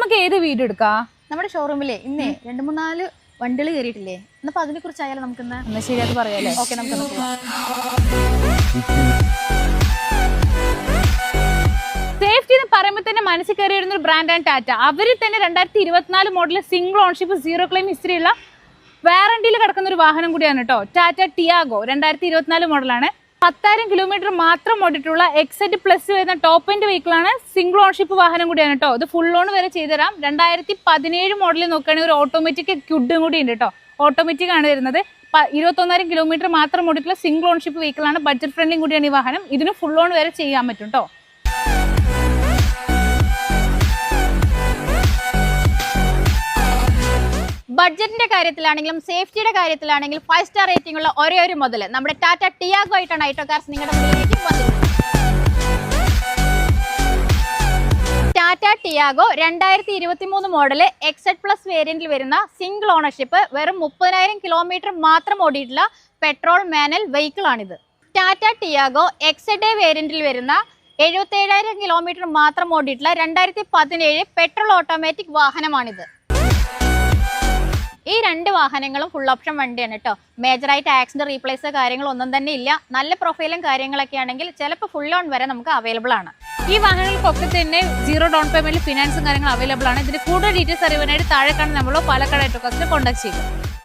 നമുക്ക് ഏത് വീഡിയോ എടുക്കാം? നമ്മുടെ ഷോറൂമിലെ ഇന്നേ 2-3-4 വണ്ടികൾ കയറിയിട്ടില്ലേ? എന്നപ്പോ അതിനെ കുറിച്ചായാലും നമുക്ക് ശരി, അത് പറയാല്ലേ? ഓക്കെ, നമുക്ക് സേഫ്റ്റി എന്ന് പറയുമ്പോൾ തന്നെ മനസ്സിൽ കയറി വരുന്ന ഒരു ബ്രാൻഡാണ് ടാറ്റ. അവർ തന്നെ 2024 മോഡൽ സിംഗിൾ ഓൺഷിപ്പ് 0 ക്ലെയിം ഹിസ്റ്ററിയുള്ള വാറണ്ടിയിൽ കിടക്കുന്ന ഒരു വാഹനം കൂടിയാണ് കേട്ടോ. ടാറ്റ ടിയാഗോ 2024 മോഡലാണ്. 10,000 കിലോമീറ്റർ മാത്രം ഓടിയിട്ടുള്ള എക്സെറ്റ് പ്ലസ് വരുന്ന ടോപ്പ് എൻഡ് വെഹിക്കിളാണ്. സിംഗിൾ ഓൺഷിപ്പ് വാഹനം കൂടിയാണ് കേട്ടോ. ഇത് ഫുൾ ഓൺ വരെ ചെയ്തുതരാം. 2017 മോഡലിൽ നോക്കുകയാണെങ്കിൽ ഒരു ഓട്ടോമാറ്റിക് ക്യുഡും കൂടി ഉണ്ട് കേട്ടോ. ഓട്ടോമാറ്റിക് ആണ് വരുന്നത്. 21,000 കിലോമീറ്റർ മാത്രം ഓടിയിട്ടുള്ള സിംഗിൾ ഓൺഷിപ്പ് വെഹിക്കിളാണ്. ബഡ്ജറ്റ് ഫ്രണ്ട്ലി കൂടിയാണ് ഈ വാഹനം. ഇതിന് ഫുൾ ഓൺ വരെ ചെയ്യാൻ പറ്റും കേട്ടോ. ബഡ്ജറ്റിന്റെ കാര്യത്തിലാണെങ്കിലും സേഫ്റ്റിയുടെ കാര്യത്തിലാണെങ്കിലും 5 സ്റ്റാർ റേറ്റിംഗ് ഉള്ള ഒരേ ഒരു മുതൽ നമ്മുടെ ടാറ്റ ടിയാഗോ ആയിട്ടാണ് ഐറ്റോ കാർസ് നിങ്ങളുടെ മുന്നിലേക്ക് വന്നിരിക്കുന്നത്. Tata Tiago 2023 model XT plus വേരിയന്റിൽ വരുന്ന സിംഗിൾ ഓണർഷിപ്പ് വെറും 30,000 കിലോമീറ്റർ മാത്രം ഓടിയിട്ടുള്ള പെട്രോൾ മാനുവൽ വെഹിക്കിൾ ആണിത്. ടാറ്റ ടിയാഗോ എക്സെറ്റ് വേരിയന്റിൽ വരുന്ന 77,000 കിലോമീറ്റർ മാത്രം ഓടിയിട്ടുള്ള 2017 പെട്രോൾ ഓട്ടോമാറ്റിക് വാഹനമാണിത്. ഈ 2 വാഹനങ്ങളും ഫുൾ ഓപ്ഷൻ വണ്ടിയാണ് കേട്ടോ. മേജറായിട്ട് ആക്സിഡന്റ് റീപ്ലേസ് കാര്യങ്ങളൊന്നും തന്നെ ഇല്ല. നല്ല പ്രൊഫൈലും കാര്യങ്ങളൊക്കെ ആണെങ്കിൽ ചിലപ്പോൾ ഫുൾ ഓൺ വരെ നമുക്ക് അവൈലബിൾ ആണ്. ഈ വാഹനങ്ങൾക്കൊക്കെ തന്നെ 0 ഡൗൺ പേയ്മെന്റിൽ ഫിനാൻസും കാര്യങ്ങളും അവൈലബിൾ ആണ്. ഇതിന് കൂടുതൽ ഡീറ്റെയിൽസ് അറിയാനായിട്ട് താഴെ കാണുന്ന നമ്മളോ പാലക്കാട് ഐറ്റോ കാർസിനെ കോൺടാക്ട് ചെയ്യുക.